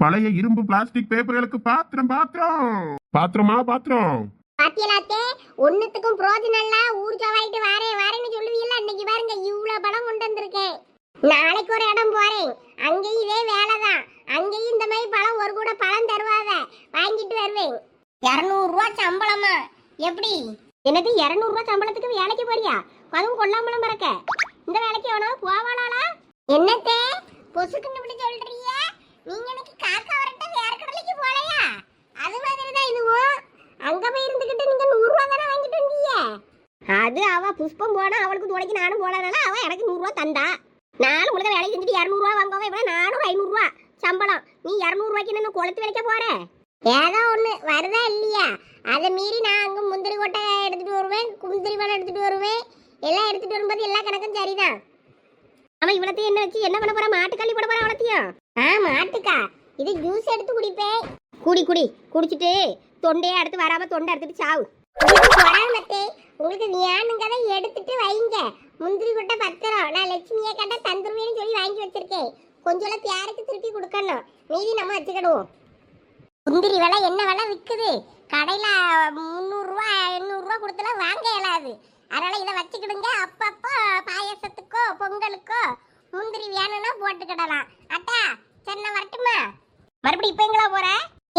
பழைய இரும்பு பிளாஸ்டிக் பேப்பர்களுக்கு பாத்திரம் பாத்திரம் பாத்திரமா பாத்திரம். பாத்தியலாத்தே ஒண்ணுத்துக்கும் பிரோஜனம் இல்ல. ஊர்ஜா வாங்கிட்டு வாரேன்னு சொல்லுவீல்ல, இன்னைக்கு பாருங்க இவ்வளவு பணம் கொண்டு வந்திருக்கேன். நாளைக்கு ஒரு இடம் போறேன், அங்கேயும் இதே வேலைதான். அங்கேயும் இந்த மாதிரி பழம் ஒரு கூட பழம் தருவாத, வாங்கிட்டு வருவேன். 200 ரூபா சம்பளமா? எப்படி எனக்கு 200 ரூபா சம்பளத்துக்கு வேலைக்கு போறியா? அதுவும் கொல்லாமலம் பறக்க இந்த வேலைக்கு வேணாலும் போவாளாளா? என்னத்தே பொசுக்குன்னு இப்படி சொல்றீங்க? நீங்க எனக்கு காக்கா வரட்ட வேற கடலைக்கு போலையா? அது மாதிரிதான் இதுவும். அங்க போய் இருந்துகிட்டு நீங்க 100 ரூபா தானே வாங்கிட்டு வந்தீங்க. அது அவ புஷ்பம் போனா அவளுக்கு துணைக்கு நானும் போனதால அவ எனக்கு 100 ரூபா தந்தா. நானும் உங்களுக்கு வேலை செஞ்சுட்டு 200 ரூபா வாங்குவா. இவ்வளவு 400 500 ரூபா சம்பளம். நீ 200 ரூபாய்க்கு என்ன குளத்து வைக்க போற? ஏதோ ஒண்ணு வருதா இல்லையா? அதை மீறி நான் அங்க முந்திரி கொட்டை எடுத்துட்டு வருவேன், குந்திரி பழம் எடுத்துட்டு வருவேன். எல்லாம் எடுத்துட்டு வரும்போது எல்லா கணக்கும் சரிதான். ஆமா, இவ்வளத்தையும் என்ன வச்சு என்ன பண்ண போற? மாட்டுக்கள்ளி போட போற அவ்வளத்தையும்? மாட்டுக்கா? இது ஜூஸ் எடுத்து குடிப்பேன். குடி குடிச்சிட்டு தொண்டையே அடுத்து வராம தொண்டை எடுத்துட்டு சாவு. உங்களுக்கு வேணுங்கதை எடுத்துட்டு வைங்க. முந்திரி கொட்டை 10 ரூபா. நான் லட்சுமியை கேட்டா தந்துருவேன்னு சொல்லி வாங்கி வச்சிருக்கேன். கொஞ்சம் பேருக்கு திருப்பி கொடுக்கணும், மீதி நம்ம வச்சுக்கிடுவோம். முந்திரி விலை என்ன விலை விற்குது கடையில? 300 ரூபா 800 ரூபா கொடுத்தலாம் வாங்க இயலாது. அதனால இதை வச்சுக்கிடுங்க. அப்பப்போ பாயசத்துக்கோ பொங்கலுக்கோ முந்திரி வேணும்னா போட்டுக்கிடலாம். அட்டா சென்னை வரட்டுமா? மறுபடியும் இப்ப எங்களா போற?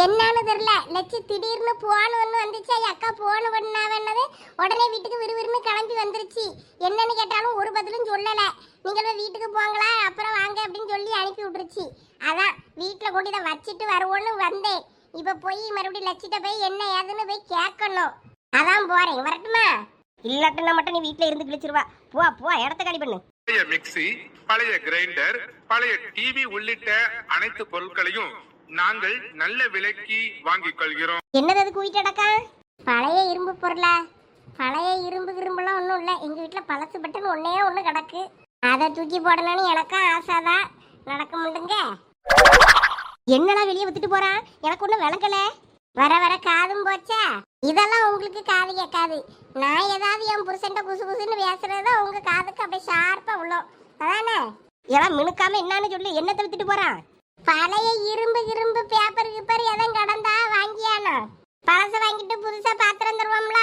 என்னன்னு தெரியல, லட்சு திடீர்னு போன்னு வந்துச்சு. அக்கா போன பண்ணாவன்னது உடனே வீட்டுக்கு விறுவிறுன்னு கிளம்பி வந்துருச்சு. என்னன்னு கேட்டாலும் ஒரு பதிலும் சொல்லல. நீங்களும் வீட்டுக்கு போங்களா அப்புறம் வாங்க அப்படின்னு சொல்லி அனுப்பி விட்டுருச்சு. அதான் வீட்டுல கொண்டு இதை வச்சுட்டு வருவோன்னு வந்தேன். இப்ப போய் மறுபடியும் லட்சிட்ட போய் என்ன ஏதுன்னு போய் கேட்கணும். அதான் போறேன். வரட்டுமா? இல்லாட்டுன்னா மட்டும் நீ வீட்டுல இருந்து கிழிச்சிருவா. போ இடத்த காலி பண்ணு. பழைய மிக்சி, பழைய கிரைண்டர், பழைய டிவி உள்ளிட்ட அனைத்து பொருட்களையும் நாங்கள் நல்ல விலைக்கு வாங்கிக் கொள்கிறோம். என்னது அது குயிட்டடக்கா? பழைய இரும்பு பொருளா? பழைய இரும்புலாம் ஒன்றும் இல்லை. எங்கள் வீட்டில் பழசு பட்டுன்னு ஒன்று கிடக்கு. அதை தூக்கி போடணும்னு எனக்கும் ஆசைதான். நடக்க முடியுங்க. என்னடா வெளியே வித்துட்டு போறான்? எனக்கு ஒன்றும் விளக்கல. வர காதும் போச்சா? இதெல்லாம் உங்களுக்கு காது கேட்காது. நான் ஏதாவது என் புருஷன்ட்ட குசு குசுன்னு பேசுறதா உங்க காதுக்கு அப்படியே ஷார்ப்பா உள்ளோம். அதானே? எல்லாம் மினுக்காம என்னன்னு சொல்லி என்னத்தை வித்துட்டு போறான்? பழைய இரும்பு பேப்பர் எதுவும் கடந்தா வாங்கியானா? பழச வாங்கிட்டு புதுசா பாத்திரம் தருவோம்ல,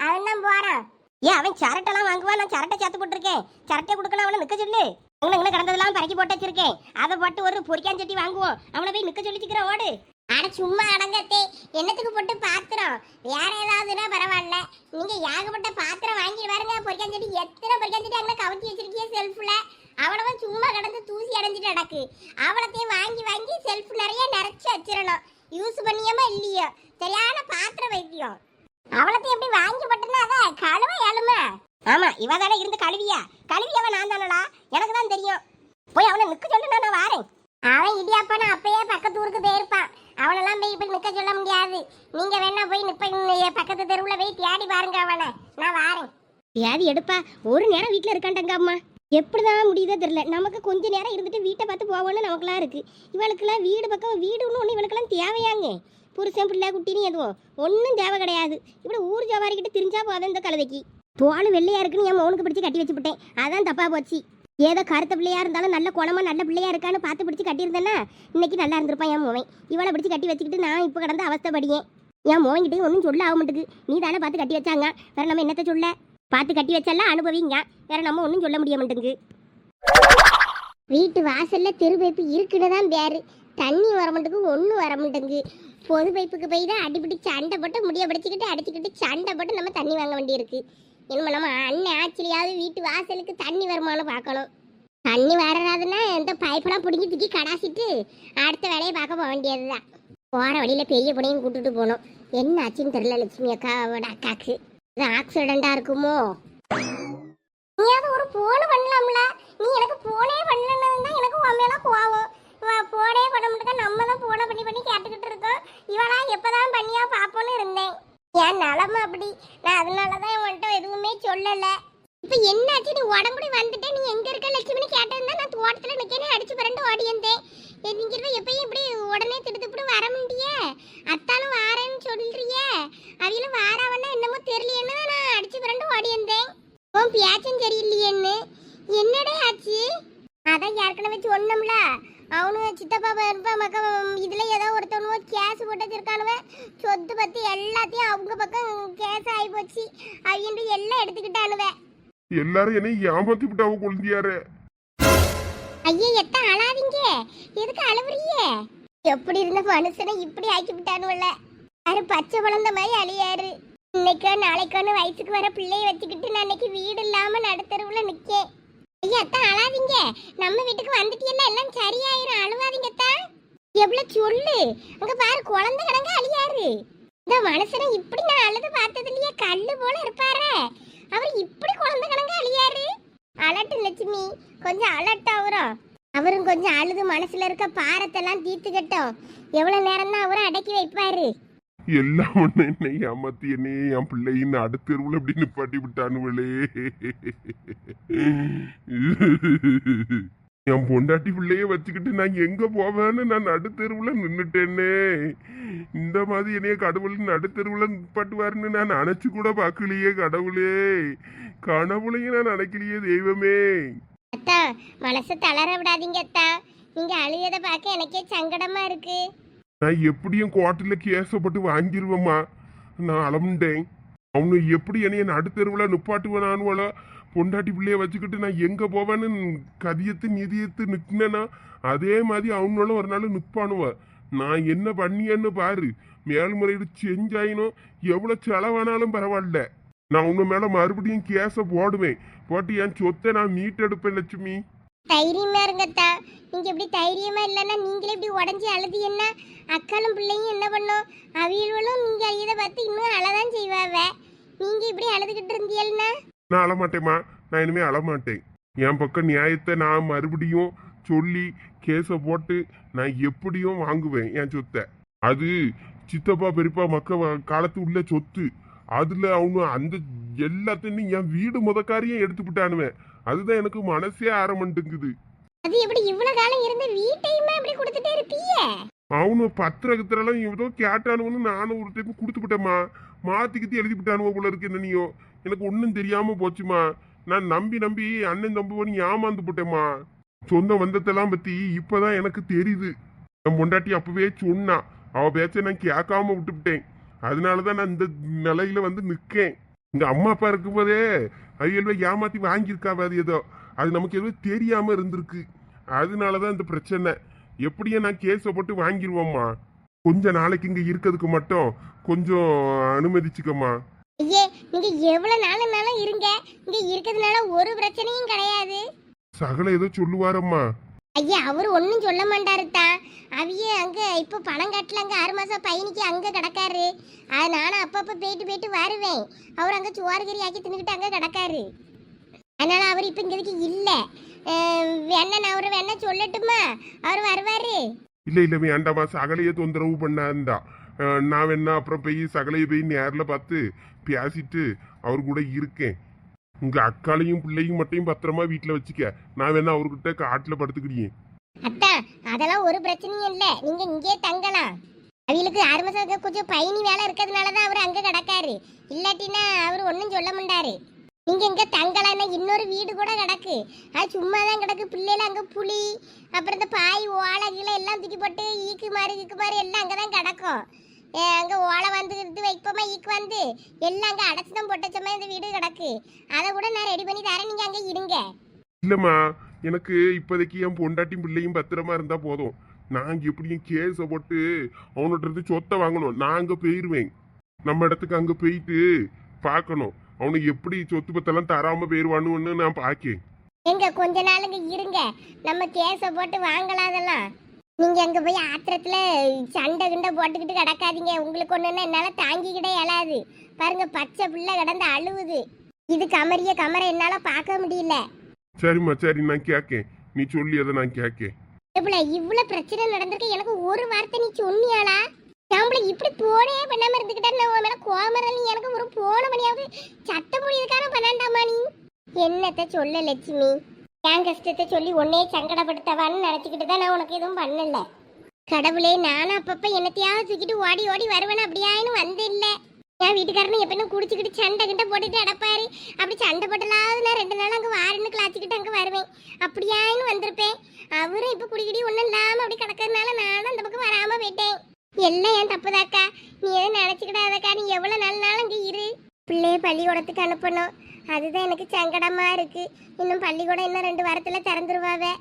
அவன் தான் போறான். ஏன் அவன் சரட்டெல்லாம் வாங்குவான்? நான் சரட்டை சேர்த்து போட்டிருக்கேன். சரட்டை கொடுக்கணும், அவனை நிக்க சொல்லு. அவனை கடந்ததெல்லாம் பறக்கி போட்டு வச்சிருக்கேன். அதை போட்டு ஒரு பொரிக்கான் சட்டி வாங்குவோம். அவனை போய் நிக்க சொல்லிச்சுக்கிற ஓடு. ஆனா சும்மா அடங்கத்தே என்னத்துக்கு போட்டு பாத்திரம்? வேற ஏதாவதுன்னா பரவாயில்ல. நீங்க ஏகப்பட்ட பாத்திரம் வாங்கிட்டு பாருங்க. பொரிக்கான் சட்டி எத்தனை பொரிக்கான் சட்டி அங்கே கவுத்தி வச்சிருக்கீங்க செல்ஃப்ல. அவளவன் சும்மா கடந்து தூசி அடைஞ்சிட்டு நடக்கு. அவளத்தையும் வாங்கி செல்ஃப் நிறைய நிறைச்சு வச்சிடணும். யூஸ் பண்ணியமா இல்லையோ சரியான பாத்திரம் வைத்தியம். அவளத்தையும் எப்படி வாங்கி பட்டுனா அதை கழுவ ஏழுமா? ஆமா, இவ தானே இருந்து கழுவியவ நான் தானடா, எனக்கு தான் தெரியும். போய் அவனை நிக்க சொல்லு, நான் வாரேன். அவன் இடியாப்பான அப்பயே பக்கத்து ஊருக்கு போயிருப்பான். அவனெல்லாம் போய் இப்படி நிக்க சொல்ல முடியாது. நீங்க வேணா போய் பக்கத்து தெருவுல போய் தேடி பாருங்க அவனை. நான் வாரேன். தேடி எடுப்பா. ஒரு நேரம் வீட்டுல இருக்காண்டங்க அம்மா. எப்படிதான் முடியுதோ தெரியல. நமக்கு கொஞ்ச நேரம் இருந்துட்டு வீட்டை பார்த்து போவோன்னு நமக்குலாம் இருக்கு. இவளுக்குலாம் வீடு பக்கம் வீடுன்னு ஒன்று இவளுக்கெல்லாம் தேவையாங்க. புருஷன் பிள்ளை குட்டின்னு எதுவும் ஒன்றும் தேவை கிடையாது. இப்படி ஊர் ஜவாரிக்கிட்டு திரிஞ்சா போதும். இந்த கழுதைக்கு தோல் வெள்ளையா இருக்குன்னு என் மௌனுக்கு பிடிச்சி கட்டி வச்சுவிட்டேன். அதான் தப்பா போச்சு. ஏதோ கருத்த பிள்ளையா இருந்தாலும் நல்ல குணமா நல்ல பிள்ளையா இருக்கான்னு பார்த்து பிடிச்சி கட்டியிருந்தேன்னா இன்னைக்கு நல்லா இருந்திருப்பான் என் மோவன். இவளை பிடிச்சி கட்டி வச்சுக்கிட்டு நான் இப்போ கடந்து அவஸ்தைப்படியேன். என் மோவன்கிட்டையும் ஒன்றும் சொல்ல ஆக மாட்டுக்கு. நீ தானே பார்த்து கட்டி வச்சாங்க, வேற நம்ம என்னத்த சொல்ல? பார்த்து கட்டி வச்சாலாம் அனுபவிங்க, வேற நம்ம ஒன்றும் சொல்ல முடிய மாட்டேங்குது. வீட்டு வாசல்ல தெரு பைப்பு இருக்குன்னு தான் பேரு. தண்ணி வர மாட்டேங்குது, ஒன்றும் வர மாட்டேங்குது. பொது பைப்புக்கு போய் தான் அடிப்பிடி சண்டை போட்டு முடிய அடிச்சுக்கிட்டு சண்டை போட்டு நம்ம தண்ணி வாங்க வேண்டியிருக்கு. என்ன நம்ம அண்ணன் ஆச்சரியாவது வீட்டு வாசலுக்கு தண்ணி வருமானு பார்க்கணும். தண்ணி வராதுன்னா இந்த பைப்பெல்லாம் பிடிங்கி தூக்கி கடாசிட்டு அடுத்த வேலையை பார்க்க போக வேண்டியதுதான். போகிற வழியில் பெரிய பொண்ணையும் கூட்டுட்டு போகணும். என்ன ஆச்சுன்னு தெரியல லட்சுமி அக்காவோட அக்காக்கு. இது ஆக்சிடெண்டா இருக்குமோ? நீயாவது ஒரு போன பண்ணலாம்ல. நீ எனக்கு போனே பண்ணலன்னு தான் எனக்கு உண்மையெல்லாம் கோவம். போனே பண்ண மாட்டேங்க, நம்ம தான் போன பண்ணி கேட்டுக்கிட்டு இருக்கோம். இவளா எப்பதான் பண்ணியா பாப்போன்னு இருந்தேன். என் நிலமை அப்படி. நான் அதனாலதான் உன்கிட்ட எதுவுமே சொல்லல. இப்ப என்னாச்சு? நீ உடம்புடி வந்துட்டு நீ எங்க இருக்க லட்சுமின்னு கேட்டிருந்தா நான் தோட்டத்துல நிக்கனே அடிச்சு பிறண்டு ஓடி வந்தேன். நீங்க எப்பயும் இப்படி உடனே திடுத்துப்படி வர முடியே? அத்தாலும் வாரேன்னு சொல்றியே, அவையிலும் வாராவன்னா என்னமோ தெரியலையேன்னு நான் அடிச்சு பிறண்டு ஓடி வந்தேன். உன் பேச்சும் சரியில்லையேன்னு. என்னடே ஆச்சு? அதான் ஏற்கனவே சொன்னோம்ல, அவனு சித்தப்பா இருப்பா மக்கா இதுல ஏதோ ஒருத்தவனுவோ கேஸ் போட்டு வச்சிருக்கானுவ. சொத்து பத்தி எல்லாத்தையும் அவங்க பக்கம் கேஸ் ஆகி போச்சு. அவங்க எல்லாம் எடுத்துக்கிட்டானுவ. எல்லாரும் என்னை ஏமாத்தி விட்டாவோ குழந்தையாரு. ஐயே எத்த அழாதீங்க, எதுக்கு அழுவுறீங்க? எப்படி இருந்த மனுஷனை இப்படி ஆக்கி விட்டானுவல்ல. யாரு பச்சை குழந்தை மாதிரி அழியாரு. இன்னைக்கோ நாளைக்கோன்னு வயசுக்கு வர பிள்ளைய வச்சுக்கிட்டு நான் இன்னைக்கு வீடு இல்லாம நடுத்தருவுல நிக்கேன். ஐயா அத்தா அழாதீங்க, நம்ம வீட்டுக்கு வந்துட்டீங்கன்னா எல்லாம் சரியாயிரும். அழுவாதீங்க அத்தா. எவ்வளவு சொல்லு, அங்க பாரு குழந்தை கிடங்க அழியாரு. இந்த மனுஷனை இப்படி நான் அழுது பார்த்தது இல்லையா, கல்லு போல இருப்பாரு. அவர் இப்படி குழந்தை கிடங்க அழியாரு. அலட்டு லட்சுமி, கொஞ்சம் அலட்டு அவரும் கொஞ்சம் அழுது மனசுல இருக்க பாரத்தெல்லாம் தீர்த்துக்கட்டும். எவ்வளவு நேரம் தான் அவரும் அடக்கி வைப்பாரு. எல்லாம் ஒண்ணு என்னை ஏமாத்தி என்னை என் பிள்ளையின் அடுத்தெருவுல அப்படி நிப்பாட்டி விட்டானுவளே. என் பொண்டாட்டி பிள்ளைய வச்சுக்கிட்டு நான் எங்க போவேன்னு நான் நடுத்தெருவுல நின்னுட்டேன்னே. இந்த மாதிரி என்னைய கடவுள் நடுத்தெருவுல நிப்பாட்டுவாருன்னு நான் நினைச்சு கூட பார்க்கலையே. கடவுளே, கனவுலையும் நான் நினைக்கலையே. தெய்வமே, அத்தா மனசு தளர விடாதீங்க அத்தா. நீங்க அழுகத பார்க்க எனக்கே சங்கடமா இருக்கு. நான் எப்படியும் கோர்ட்டில் கேசப்பட்டு வாங்கிருவேம்மா. நான் அலமுண்டேன். அவனு எப்படி என்னைய நடுத்தெருவுல நிப்பாட்டுவேனானுவளோ. பொண்டாட்டி பிள்ளைய வச்சுக்கிட்டு நான் எங்க போவேன்னு கதியத்து நிதியத்து நிற்கினேன்னா அதே மாதிரி அவனும் ஒரு நாள் நிற்பானுவ. நான் என்ன பண்ணியன்னு பாரு. மேல்முறையீடு செஞ்சாயினும் எவ்வளவு செலவானாலும் பரவாயில்ல, நான் உங்க மேல மறுபடியும் கேஸ போடுவேன். போட்டு என் சொத்தை நான் மீட்டெடுப்பேன் லட்சுமி. தைரியமா இருங்கத்தா. நீங்க இப்படி தைரியமா இல்லைன்னா நீங்களே இப்படி உடஞ்சி அழுது என்ன அக்காலும் பிள்ளையும் என்ன பண்ணும்? அவியல்களும் நீங்க இதை பார்த்து இன்னும் அழதான் செய்வாவ. நீங்க இப்படி அழுதுகிட்டு இருந்தீங்கன்னா நான் அழமாட்டேம்மா. நான் இனிமே அழமாட்டேன். என் பக்கம் நியாயத்தை நான் மறுபடியும் சொல்லி கேஸை போட்டு நான் எப்படியும் வாங்குவேன் என் சொத்தை. அது சித்தப்பா பெரியப்பா மக்க காலத்து உள்ள சொத்து. அதுல அவங்க அந்த எல்லாத்தையும் என் வீடு முதக்காரியும் எடுத்துக்கிட்டானுவேன். அதுதான் எனக்கு மனசே ஆரம்பிட்டுங்குது. அது எப்படி இவ்வளவு காலம் இருந்த வீட்டையுமே இப்படி கொடுத்துட்டே இருப்பீங்க? அவனு பத்திரகத்திரெல்லாம் ஏதோ கேட்டானுவன்னு நானும் ஒரு டைம் கொடுத்துக்கிட்டேம்மா. மாத்திக்கிட்டு எழுதி விட்டானுவ போல இருக்கு. என்னையோ எனக்கு ஒன்றும் தெரியாம போச்சுமா. நான் நம்பி அண்ணன் தம்பி ஏமாந்து போட்டேம்மா. சொந்த வந்தத்தெல்லாம் பத்தி இப்பதான் எனக்கு தெரியுது. என் பொண்டாட்டி அப்பவே சொன்னா, அவ பேச்ச நான் கேட்காம விட்டுவிட்டேன். அதனாலதான் நான் இந்த நிலையில வந்து நிக்கேன். இங்க அம்மா அப்பா இருக்கும்போதே அவையல்வ ஏமாத்தி வாங்கியிருக்காவ. அது ஏதோ அது நமக்கு ஏதோ தெரியாம இருந்திருக்கு. அதனாலதான் இந்த பிரச்சனை. எப்படியும் நான் கேஸை போட்டு வாங்கிருவோம்மா. கொஞ்ச நாளைக்கு இங்க இருக்கிறதுக்கு மட்டும் கொஞ்சம் அனுமதிச்சுக்கம்மா. ஐயே நீங்க எவ்வளவு நாளுனாலும் இருங்க. இங்க இருக்கிறதுனால ஒரு பிரச்சனையும் கிடையாது. சகல ஏதோ சொல்லுவாரம்மா. ஐயா அவரு ஒன்னும் சொல்ல மாட்டாருத்தா. அவிய அங்க இப்ப பணம் கட்டல, அங்க 6 மாசம் பையனுக்கு அங்க கிடக்காரு. அது நானும் அப்பப்ப போயிட்டு வருவேன். அவர் அங்க சுவார்கறி ஆக்கி தின்னுக்கிட்டு அங்க கிடக்காரு. அதனால அவர் இப்ப இங்க இல்ல. வேணா நான் அவரு வேணா சொல்லட்டுமா? அவர் வருவாரு. இல்ல வேண்டாமா, சகலையே தொந்தரவு பண்ணாந்தா. நான் வேணா அப்புறம் போய் சகலையை போய் நேரில் பார்த்து பேசிட்டு அவர் கூட இருக்கேன். உங்க அக்காலையும் பிள்ளையும் மட்டும் பத்திரமா வீட்டுல வச்சுக்க. நான் வேணா அவர்கிட்ட காட்டுல படுத்துக்கிட்டேன். அத்தா அதெல்லாம் ஒரு பிரச்சனையும் இல்ல, நீங்க இங்கே தங்கலாம். அவங்களுக்கு 6 மாசம் கொஞ்சம் பயணி வேலை இருக்கிறதுனாலதான் அவர் அங்க கிடக்காரு. இல்லாட்டினா அவர் ஒன்னும் சொல்ல மாட்டாரு. நீங்க இங்க தங்கலாம்னா இன்னொரு வீடு கூட கிடக்கு. அது சும்மா தான் கிடக்கு. பிள்ளைல அங்க புளி அப்புறம் இந்த பாய் ஓலை கீழே எல்லாம் தூக்கி போட்டு ஈக்கு மாறு எல்லாம் அங்கதான் கிடக்கும். அங்க ஓலை வந்து வைப்போமா, ஈக்கு வந்து எல்லாம் அங்க அடைச்சுதான் போட்டச்சமா இந்த வீடு கிடக்கு. அதை கூட நான் ரெடி பண்ணி தரேன், நீங்க அங்க இருங்க. இல்லம்மா, எனக்கு இப்போதைக்கு என் பொண்டாட்டியும் பிள்ளையும் பத்திரமா இருந்தா போதும். நான் எப்படியும் கேஸை போட்டு அவனோட இருந்து சொத்தை வாங்கணும். நான் அங்க போயிருவேன். நம்ம இடத்துக்கு அங்க போயிட்டு பார்க்கணும் அவனுக்கு எப்படி சொத்து பத்தெல்லாம் தராம போயிருவானுன்னு நான் பாக்கேன். எங்க கொஞ்ச நாளுங்க இருங்க, நம்ம கேஸ போட்டு வாங்கலாதெல்லாம். நீங்க அங்க போய் ஆத்திரத்துல சண்டை கிண்டை போட்டுக்கிட்டு கிடக்காதீங்க. உங்களுக்கு ஒண்ணுன்னா என்னால தாங்கிக்கிட்டே இயலாது. பாருங்க பச்சை பிள்ளை கிடந்து அழுவுது. இது கமர என்னால பார்க்க முடியல. சரிம்மா சரி, நான் கேட்கேன். நீ சொல்லி அதை நான் கேட்கேன். இவ்வளவு பிரச்சனை நடந்திருக்கு, எனக்கு ஒரு வார்த்தை நீ சொன்னியாளா? நம்மள இப்படி போனே பண்ணாம இருந்துக்கிட்டா நான் உன் மேல கோமரா. நீ எனக்கு ஒரு போன மணியாவது சட்டம் முடியுதுக்கான பண்ணாண்டாமா? நீ என்னத்த சொல்ல லட்சுமி? என் கஷ்டத்தை சொல்லி உன்னையே சங்கடப்படுத்தவான்னு நினைச்சுக்கிட்டு தான் நான் உனக்கு எதுவும் பண்ணல. கடவுளே, நானும் அப்பப்ப என்னத்தையாவது தூக்கிட்டு ஓடி வருவேன்னு அப்படியாயின்னு வந்து இல்லை. என் வீட்டுக்காரனு எப்பயும் குடிச்சுக்கிட்டு சண்டை கிட்ட போட்டுட்டு அடப்பாரு. அப்படி சண்டை போட்டலாவது நான் 2 நாள் அங்கே வாரன்னு கிளாச்சிக்கிட்டு அங்கே வருவேன். அப்படியாயின்னு வந்திருப்பேன். அவரும் இப்போ குடிக்கிடி ஒன்றும் இல்லாமல் அப்படி கிடக்கிறதுனால நானும் அந்த பக்கம் வராமல் போயிட்டேன். எல்லாம் என் தப்புதாக்கா. நீ எதுவும் நினச்சிக்கிடாதக்கா. நீ எவ்வளோ நல்ல நாள் அங்கே இரு. பிள்ளைய பள்ளிக்கூடத்துக்கு அனுப்பணும். அதுதான் எனக்கு சங்கடமா இருக்கு. இன்னும் பள்ளிக்கூடம் இன்னும் 2 வாரத்தில் திறந்துருவாவே.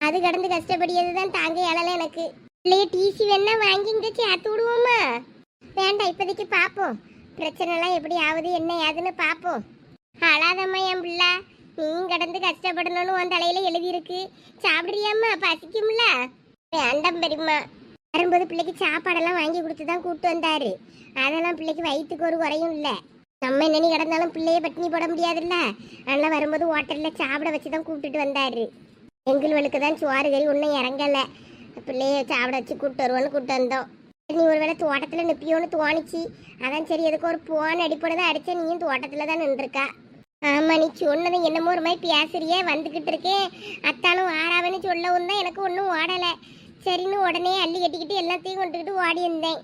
அது கடந்து கஷ்டப்படியது தான் தாங்க இயலல எனக்கு. பிள்ளைய டிசி வேணா வாங்கி இங்கே சேர்த்து விடுவோமா? வேண்டாம், இப்போதைக்கு பார்ப்போம். பிரச்சனைலாம் எப்படி ஆகுது என்ன ஏதுன்னு பார்ப்போம். அழாதம்மா என் பிள்ளை. நீயும் கடந்து கஷ்டப்படணும்னு உன் தலையில எழுதியிருக்கு. சாப்பிடுறியாம்மா? பசிக்கும்ல? வேண்டாம் பெரியம்மா. வரும்போது பிள்ளைக்கு சாப்பாடெல்லாம் வாங்கி கொடுத்து தான் கூப்பிட்டு வந்தாரு. அதெல்லாம் பிள்ளைக்கு வயிற்றுக்கு ஒரு குறையும் இல்லை. நம்ம என்னென்னு கிடந்தாலும் பிள்ளைய பட்டினி போட முடியாதுல்ல. அதெல்லாம் வரும்போது ஹோட்டலில் சாப்பிட வச்சு தான் கூப்பிட்டுட்டு வந்தாரு. எங்களுக்கு தான் சோறு கறி ஒன்றும் இறங்கலை. பிள்ளைய சாப்பிட வச்சு கூப்பிட்டு வருவோன்னு கூப்பிட்டு வந்தோம். நீ ஒரு வேளை தோட்டத்தில் நிற்பியோன்னு தோணிச்சு. அதான் சரி எதுக்கு ஒரு போன் அடிப்படை அடிச்சா நீயும் தோட்டத்தில் தான் நின்றுருக்கா. ஆமா, நீ சொன்னது என்னமோ ஒரு மாதிரி பேசுறியே. வந்துக்கிட்டு இருக்கேன் அத்தானும் ஆறாவன்னு சொல்லவும் தான் எனக்கு ஒன்றும் ஓடலை. சரின்னு உடனே அள்ளி கட்டிக்கிட்டு எல்லாத்தையும் கொண்டுக்கிட்டு ஓடி இருந்தேன்.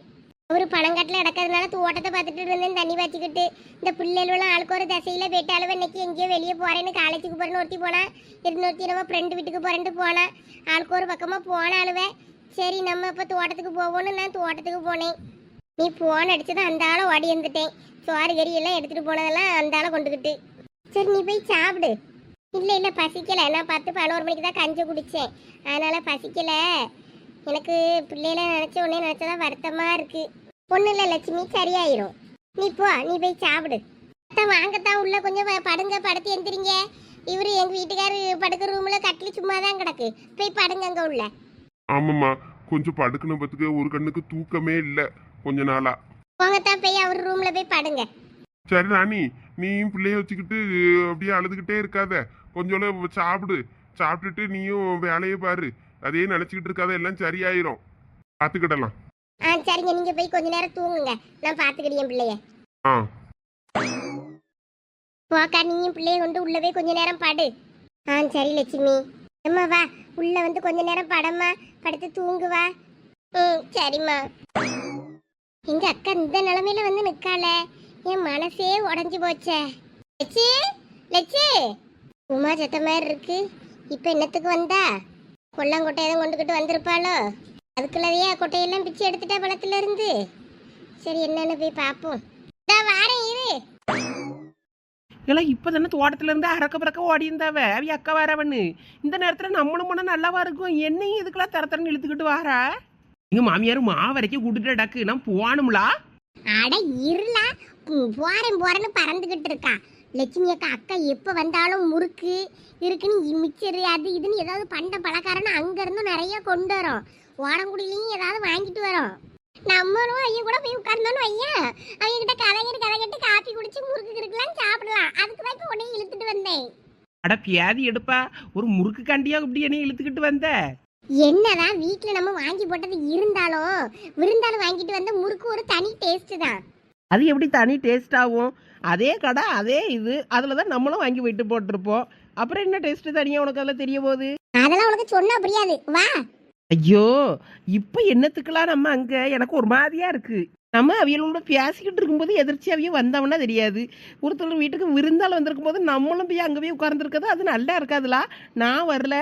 ஒரு பழங்காட்டில் இடக்கிறதுனால தோட்டத்தை பார்த்துட்டு இருந்தேன் தண்ணி பாய்ச்சிக்கிட்டு. இந்த பிள்ளைகளும் ஆளுக்கு ஒரு தசையில் போயிட்டாலும் இன்னைக்கு எங்கேயோ வெளியே போகிறேன்னு காலேஜுக்கு போகிறேன்னு ஒருத்தி போனா. இன்னொருத்தி நம்ம ஃப்ரெண்டு வீட்டுக்கு போகிறேன்ட்டு போனா. ஆளுக்கு ஒரு பக்கமாக போனாலுவே. சரி நம்ம இப்போ தோட்டத்துக்கு போவோன்னு நான் தோட்டத்துக்கு போனேன். நீ போன் அடிச்சதான் அந்த ஆளை ஓடி வந்துட்டேன். சோறு கறி எல்லாம் எடுத்துகிட்டு போனதெல்லாம் அந்த ஆளை கொண்டுக்கிட்டு. சரி நீ போய் சாப்பிடு. இல்லை பசிக்கலை. நான் 10-11 மணிக்கு தான் கஞ்சி குடித்தேன். அதனால் பசிக்கலை. எனக்கு பிள்ளையில நினச்ச உடனே நினச்சதான் வருத்தமாக இருக்குது. ஒன்றும் இல்லை லட்சுமி, சரியாயிரும். நீ போ, நீ போய் சாப்பிடு. அத்தான் வாங்கத்தான் உள்ள கொஞ்சம் படுங்க, படுத்து எந்திரிங்க. இவரு எங்கள் வீட்டுக்காரு படுக்கிற ரூமில் கட்டிலி சும்மா தான் கிடக்கு. போய் படுங்க அங்கே உள்ள. ஆமாம்மா, கொஞ்சம் படுக்கணும் பத்துக்கு. ஒரு கண்ணுக்கு தூக்கமே இல்லை கொஞ்ச நாளா. போங்கத்தான் போய் அவர் ரூமில் போய் படுங்க. சரி ராணி, நீயும் பிள்ளைய வச்சுக்கிட்டு அப்படியே அழுதுகிட்டே இருக்காத. கொஞ்சம் சாப்பிடு. சாப்பிட்டுட்டு நீயும் வேலையை பாரு. அதே நினச்சிக்கிட்டு இருக்காத, எல்லாம் சரியாயிரும். பார்த்துக்கிடலாம். சரிங்க, நீங்க போய் கொஞ்ச நேரம் தூங்குங்க. நான் பார்த்துக்கிட்டேன் பிள்ளைய. ஆ போக்கா, நீயும் பிள்ளைய கொண்டு உள்ள போய் கொஞ்ச நேரம் படு. சரி லட்சுமி. அம்மா வா, உள்ள வந்து கொஞ்ச நேரம் படம்மா. படுத்து தூங்குவா. சரிம்மா. எங்க அக்கா இந்த நிலைமையில வந்து நிக்கால. என் மனசே உடஞ்சி போச்சே. லட்சு, லட்சு. உமா சத்த மாதிரி இருக்கு. இப்ப என்னத்துக்கு வந்தா? கொல்லாங்கொட்டை எதுவும் கொண்டுகிட்டு வந்திருப்பாளோ? அதுக்குள்ளதையே கொட்டையெல்லாம் பிச்சு எடுத்துட்டா பழத்துல இருந்து. சரி என்னன்னு போய் பார்ப்போம். வாரேன் இரு. எல்லாம் இப்போ தானே தோட்டத்துல இருந்து அறக்க பறக்க ஓடி இருந்தாவ அவி அக்கா வரவன்னு. இந்த நேரத்தில் நம்மளும் போனால் நல்லாவா இருக்கும். என்னையும் இதுக்கெல்லாம் தரத்தரன்னு இழுத்துக்கிட்டு வாரா. எங்க மாமியாரும் வரைக்கும் கூட்டிட்டு டக்கு நான் போகணும்லா. அட இருளா, போறேன்னு பறந்துகிட்டு இருக்கா. லட்சுமி அக்கா எப்போ வந்தாலும் முறுக்கு இருக்குன்னு மிச்சரு அது இதுன்னு ஏதாவது பண்ட பழக்காரன்னு அங்கேருந்து நிறைய கொண்டு வரோம். ஓடங்குடியிலையும் ஏதாவது வாங்கிட்டு வரோம். நம்மளும் ஐயா கூட போய் உட்கார்ந்தோன்னு ஐயா அவங்க கிட்ட கதை கேட்டு காப்பி குடிச்சு முறுக்கு இருக்கலாம் சாப்பிடலாம். அதுக்கு தான் இப்போ உடனே இழுத்துட்டு வந்தேன். அட பியாதி எடுப்பா, ஒரு முறுக்கு கண்டியா இப்படி என்ன இழுத்துக்கிட்டு வந்த? என்னதான் வீட்டில் நம்ம வாங்கி போட்டது இருந்தாலும் விருந்தாலும் வாங்கிட்டு வந்த முறுக்கு ஒரு தனி டேஸ்ட் தான். அது எப்படி தனி டேஸ்ட் ஆகும்? அதே கடை அதே இது, அதில் தான் நம்மளும் வாங்கி போயிட்டு போட்டிருப்போம். அப்புறம் என்ன டேஸ்ட் தனியாக உனக்கு அதில் தெரிய போகுது? அதெல்லாம் உனக்கு சொன்னா புரியாது. வா. ஐயோ, இப்போ என்னத்துக்கெல்லாம் நம்ம அங்கே? எனக்கு ஒரு மாதிரியா இருக்கு. நம்ம அவியலோட பேசிக்கிட்டு இருக்கும்போது எதிர்ச்சி அவிய வந்தவனா தெரியாது. ஒருத்தர் வீட்டுக்கு விருந்தால் வந்திருக்கும் போது நம்மளும் போய் அங்கே போய் உட்கார்ந்துருக்கிறது அது நல்லா இருக்காதுலா. நான் வரல.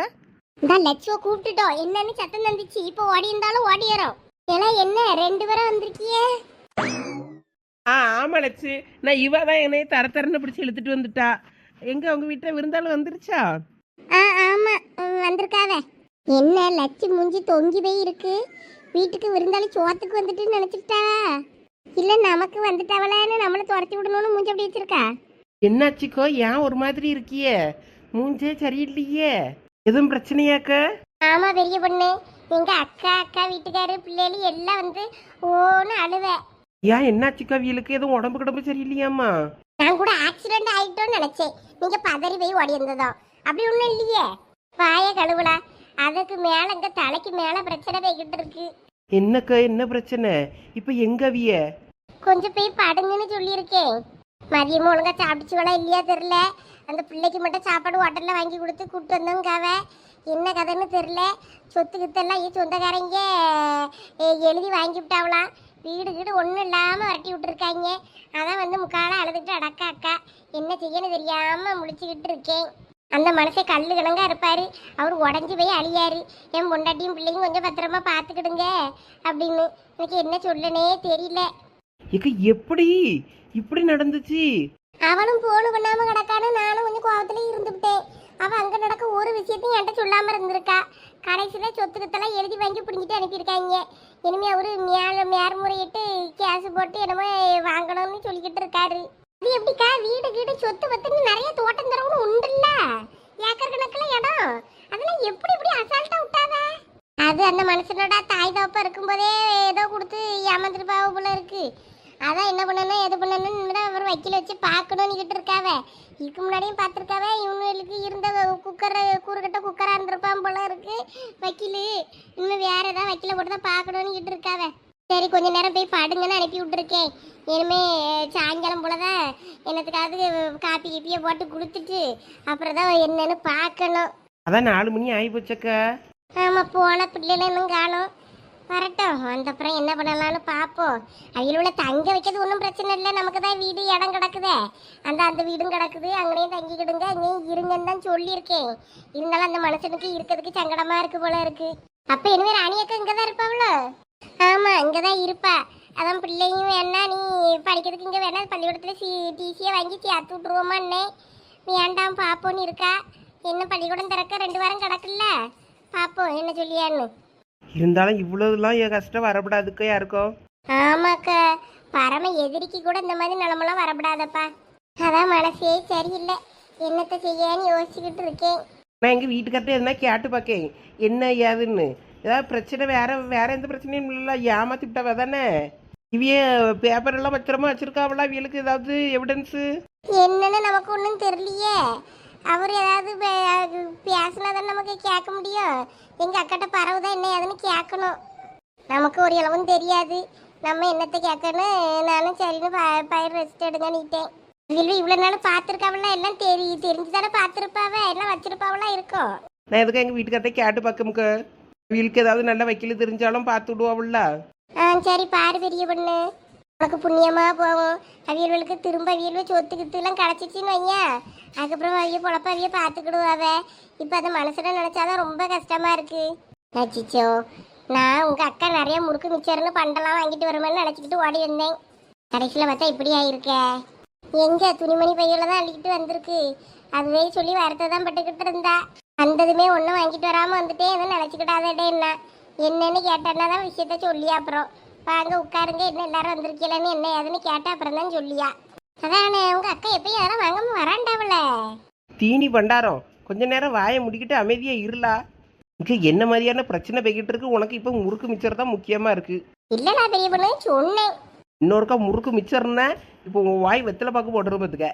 இந்த லட்சுவ கூப்பிட்டுட்டோம். என்னன்னு சத்தம் தந்துச்சு. இப்போ ஓடி இருந்தாலும் ஓடிடுறோம். எல்லாம் என்ன 2 பேரும் வந்திருக்கியே? ஆமா லட்சு, நான் இவ தான் என்னைய தரன்னு பிடிச்சி இழுத்துட்டு வந்துட்டா. எங்க உங்க வீட்டில் விருந்தாலும் வந்துருச்சா? ஆமா வந்திருக்காவே. என்ன லட்சு மூஞ்சி தொங்கி போய் இருக்கு. வீட்டுக்கு விருந்தாளி சோத்துக்கு வந்துட்டு நினைச்சிட்டாவா? இல்ல நமக்கு வந்துட்டாவலான்னு நம்மளை துரத்தி விடணும்னு மூஞ்சி அப்படி வச்சிருக்கா? என்னாச்சுக்கோ, ஏன் ஒரு மாதிரி இருக்கியே? மூஞ்சே சரியில்லையே. எதுவும் பிரச்சனையாக்க? ஆமா பெரிய பொண்ணு, எங்க அக்கா வீட்டுக்காரு பிள்ளைகள் எல்லாம் வந்து ஓன்னு அழுவே. ஏன் என்னாச்சுக்கோ? அவியலுக்கு எதுவும் உடம்பு கிடம்பு சரியில்லையாமா? நான் கூட ஆக்சிடென்ட் ஆயிட்டோன்னு நினைச்சேன். நீங்க பதறி போய் ஓடி இருந்ததோ. அப்படி ஒண்ணும் இல்லையே. வாய கழுவுலா. அதுக்கு மேல இங்க தலைக்கு மேல பிரச்சனை போய்கிட்டு இருக்கு. என்னக்கா, என்ன பிரச்சனை? இப்ப எங்க அவிய? கொஞ்சம் போய் படுங்கன்னு சொல்லியிருக்கேன். மதியமும் ஒழுங்கா சாப்பிடுச்சுவளா இல்லையா தெரியல. அந்த பிள்ளைக்கு மட்டும் சாப்பாடு ஹோட்டல்ல வாங்கி கொடுத்து கூப்பிட்டு வந்தோங்காவ. என்ன கதைன்னு தெரியல. சொத்து கித்தெல்லாம் சொந்தக்காரங்க எழுதி வாங்கி விட்டாவலாம். வீடு வீடு ஒன்றும் இல்லாமல் வரட்டி விட்டுருக்காங்க. அதான் வந்து முக்கால அழுதுகிட்டு அடக்கா அக்கா என்ன செய்யன்னு தெரியாமல் முழிச்சுக்கிட்டு இருக்கேன். அந்த மனசே கல்லு கணங்கா இருப்பாரு. அவர் உடஞ்சி போய் அழியாரு. என் பொண்டாட்டியும் பிள்ளையும் கொஞ்சம் பத்திரமா பார்த்துக்கிடுங்க அப்படின்னு. எனக்கு என்ன சொல்லனே தெரியல. இக்க எப்படி இப்படி நடந்துச்சு? அவளும் போன் பண்ணாம கிடக்கான்னு நானும் கொஞ்சம் கோவத்துல இருந்துவிட்டேன். அவ அங்க நடக்க ஒரு விஷயத்தையும் என்கிட்ட சொல்லாம இருந்திருக்கா. கடைசியில சொத்துக்கத்தெல்லாம் எழுதி வாங்கி பிடிங்கிட்டு அனுப்பியிருக்காங்க. இனிமே அவரு மேற்முறையிட்டு கேஸ் போட்டு என்னமோ வாங்கணும்னு சொல்லிக்கிட்டு இருக்காரு. அது எப்படிக்கா வீடு வீடு சொத்து பத்துன்னு நிறைய தோட்டம் தரவுன்னு உண்டுல்ல, ஏக்கர் கணக்குல இடம், அதெல்லாம் எப்படி இப்படி அசால்ட்டா விட்டாவ? அது அந்த மனுஷனோட தாய் தப்பா இருக்கும்போதே ஏதோ கொடுத்து ஏமாந்துருப்பாவ போல இருக்கு. அதான் என்ன பண்ணணும் எது பண்ணணும்னு அவர் வக்கீல வச்சு பார்க்கணும்னு இருக்காவ. இதுக்கு முன்னாடியும் பார்த்துருக்காவ. இவங்களுக்கு இருந்த குக்கரை கூறுகட்ட குக்கரா இருந்திருப்பான் போல இருக்கு வக்கீலு. இன்னும் வேற ஏதாவது வக்கீல போட்டு தான் பார்க்கணும்னு இருக்காவ. சரி கொஞ்ச நேரம் போய் படுங்கன்னு அனுப்பி விட்டுருக்கேன். இனிமே சாயங்காலம் போலதான் என்னத்துக்காவது காப்பி கீப்பியை போட்டு கொடுத்துட்டு அப்புறம் தான் என்னன்னு பார்க்கணும். அதான் 4 மணி ஆகி போச்சக்கா. ஆமா போன பிள்ளைல இன்னும் காணும். வரட்டும், வந்த அப்புறம் என்ன பண்ணலாம்னு பார்ப்போம். அவங்களோட தங்க வைக்கிறது ஒன்றும் பிரச்சனை இல்லை. நமக்கு தான் வீடு இடம் கிடக்குதே. அந்த வீடும் கிடக்குது. அங்கேயும் தங்கிக்கிடுங்க, அங்கேயும் இருங்கன்னு தான் சொல்லியிருக்கேன். இருந்தாலும் அந்த மனுஷனுக்கு இருக்கிறதுக்கு சங்கடமா இருக்கு போல இருக்கு. அப்ப இனிமே ராணியக்கா இங்கே தான் இருப்பாவளோ? ஆமா இங்கே தான் இருப்பா. அதான் பிள்ளையும் வேணா நீ படிக்கிறதுக்கு இங்கே வேணா பள்ளிக்கூடத்தில் டிசியை வாங்கி சேர்த்து விட்ருவோமான்னே. வேண்டாம் பார்ப்போன்னு இருக்கா. என்ன பள்ளிக்கூடம் திறக்க 2 வாரம் கிடக்குல்ல, பார்ப்போம் என்ன சொல்லியான்னு. இருந்தாலும் இவ்வளவுலாம் என் கஷ்டம் வரப்படாதுக்கா யாருக்கும். ஆமாக்கா, பரம எதிரிக்கு கூட இந்த மாதிரி நிலமெல்லாம் வரப்படாதப்பா. அதான் மனசே சரியில்லை, என்னத்தை செய்யன்னு யோசிச்சுக்கிட்டு இருக்கேன். நான் எங்கள் வீட்டுக்கார்ட்ட எதுனா கேட்டு பார்க்கேன் என்ன ஏதுன்னு. ஏதாவது பிரச்சனை வேற எந்த பிரச்சனையும் இல்லை, ஏமாத்தி விட்டாவ தானே. இவைய பேப்பர் எல்லாம் பத்திரமா வச்சிருக்காவளா? இவளுக்கு ஏதாவது எவிடன்ஸு என்னன்னு நமக்கு ஒன்றும் தெரியலையே. அவர் ஏதாவது பேசினாதான் நமக்கு கேட்க முடியும். எங்கள் அக்காட்ட பரவுதான் என்ன ஏதுன்னு கேட்கணும். நமக்கு ஒரு இளவும் தெரியாது, நம்ம என்னத்தை கேட்கணும். நானும் சரின்னு பயிர் ரெஸ்ட் எடுங்கன்னுட்டேன். இவ்வளோ நாள் பார்த்துருக்காவளா? எல்லாம் தெரிஞ்சு தானே பார்த்துருப்பாவ, எல்லாம் வச்சிருப்பாவளா இருக்கும். நான் எதுக்கு எங்கள் வீட்டுக்கார்ட்ட கேட்டு பார்க்கமுக்க. இவளுக்கு ஏதாவது நல்ல வக்கீல் தெரிஞ்சாலும் பார்த்து விடுவாவுல்ல. சரி பாரு பெரிய பொண்ணு, உனக்கு புண்ணியமாக போகும். அவியல்களுக்கு திரும்ப அவியல் சொத்துக்கிட்டுலாம் கிடச்சிச்சின்னு வையன். அதுக்கப்புறம் அவிய பொழப்ப அவிய பார்த்துக்கிடுவாவ. இப்போ அதை மனசுல நினச்சாதான் ரொம்ப கஷ்டமாக இருக்கு. அச்சிச்சோ, நான் உங்கள் அக்கா நிறைய முறுக்கு மிச்சர்னு பண்டெல்லாம் வாங்கிட்டு வருமான்னு நினச்சிக்கிட்டு ஓடி வந்தேன். கடைசியில் பார்த்தா இப்படி ஆயிருக்கு. எங்கே துணிமணி பையில தான் அள்ளிக்கிட்டு வந்திருக்கு. அதுவே சொல்லி வரத்தை தான் பட்டுக்கிட்டு இருந்தா. வந்ததுமே ஒன்றும் வாங்கிட்டு வராமல் வந்துட்டே எதுவும் நினச்சிக்கிட்டாதே. என்னன்னு கேட்டேன்னா தான் விஷயத்த சொல்லியா. அப்புறம் வாங்க உட்காருங்க, என்ன எல்லாரும் வந்திருக்கலன்னு என்ன ஏதுன்னு கேட்டா அப்புறம் தான் சொல்லியா. அதானே உங்க அக்கா எப்பயும் யாரும் வாங்காம வராண்டாவல. தீனி பண்டாரம் கொஞ்ச நேரம் வாயை முடிக்கிட்டு அமைதியா இருளா. இங்க என்ன மாதிரியான பிரச்சனை போய்கிட்டு இருக்கு? உனக்கு இப்போ முறுக்கு மிச்சர் தான் முக்கியமா இருக்கு. இல்ல நான் பெரிய பொண்ணு சொன்னேன். இன்னொருக்கா முறுக்கு மிச்சர்னா இப்போ உங்க வாய் வெத்தலை பாக்கு போட்டுரும் பார்த்துக்க.